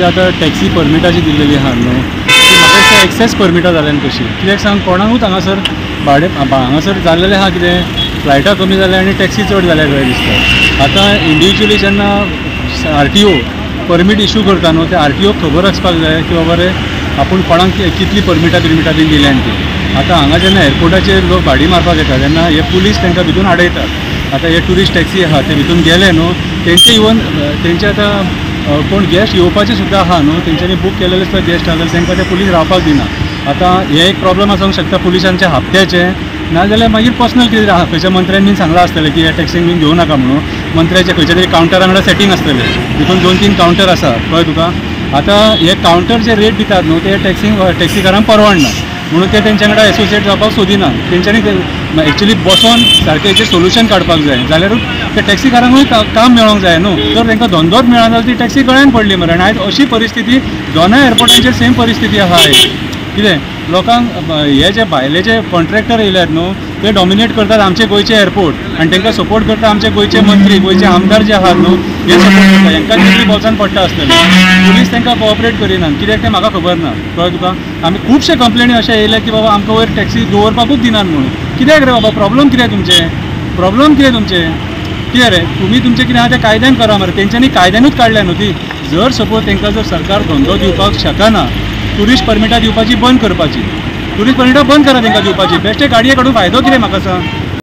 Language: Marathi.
आतां टॅक्सी परमिटाची दिल्लेली आहा न्हू ती म्हाका दिसता एक्सेस परमिटां जाल्यान कशी कित्याक सांग कोणाकूच हांगासर भाडें हांगासर जाल्लेलें आहा कितें फ्लायटां कमी जाल्या आनी टॅक्सी चड जाल्या कशें दिसता। आतां इंडिविज्युअली जेन्ना RTO परमीट इशू करता न्हू त्या RTOक खबर आसपाक जाय की बाबा रे आपूण कोणाक कितली परमिटां बीन दिल्यान ती। आतां हांगा जेन्ना एअरपोर्टाचेर लोक भाडी मारपाक येता तेन्ना हे पुलीस तांकां भितून आडयतात। आतां हे ट्युरिस्ट टॅक्सी आहा ते भितून गेले न्हू तेंचे इवन तेंचे आतां कोण गेस्ट येवपाचे सुद्दां आहा न्हू तेंच्यांनी बूक केलेले सुद्दां गेस्ट आहा जाल्यार तांकां ते पुलीस रावपाक दिना। आतां हे एक प्रॉब्लम आसूंक शकता पुलिसांच्या हप्त्याचे नाजाल्यार मागीर पर्सनल कितें आहा खंयच्या मंत्र्यान बीन सांगलां आसतलें की ह्या टॅक्सीक बीन घेवं नाका म्हणून मंत्र्याचे खंयच्या तरी कावंटरा वांगडा सेटींग आसतलें भितून 2-3 कावंटर आसा कळ्ळें तुका। आतां हे कावंटर जे रेट दितात न्हू ते टॅक्सीकारांक परवडना म्हणून ते तेंच्या वांगडा एसोसिएट जावपाक सोदिना। तेंच्यांनी एक्चुअली बसोन सारकें हेचेर सोल्युशन काडपाक जाय जाल्यारूच त्या टॅक्सीकारांकूय काम मेळोंक जाय न्हू। जर तांकां धंदोच मेळना जाल्यार ती टॅक्सी गळ्यान पडली मरे। आयज अशी परिस्थिती दोनाय एअरपोर्टांचेर सेम परिस्थिती आहा कितें लोकांक हे जे भायले जे कॉन्ट्रॅक्टर येयल्यात न्हू ते डॉमिनेट करतात आमचे गोंयचे एअरपोर्ट आनी तांकां सपोर्ट करता आमचे गोंयचे मंत्री गोंयचे आमदार जे आहात न्हू हे सपोर्ट करता हांकां कितली बोल्सान पडटा आसतलें पुलीस तांकां कोऑपरेट करिनात कित्याक तें म्हाका खबर ना कळ्ळें तुका। आमी खुबशे कंप्लेनी अशे येयले की बाबा आमकां वयर टॅक्सी दवरपाकूच दिनात म्हणून कित्याक रे बाबा प्रॉब्लम कितें तुमचें कितें रे तुमी तुमचें कितें आहा तें कायद्यान करा मरे। तेंच्यांनी कायद्यानूच काडल्या न्हू ती जर सपोज तांकां जर सरकार धंदो दिवपाक शकना ट्युरिस्ट परमिटां दिवपाची बंद करपाची ट्युरिस्ट परमिटां बंद करा तांकां दिवपाची बेश्टे गाडये काडून फायदो कितें म्हाका सांग।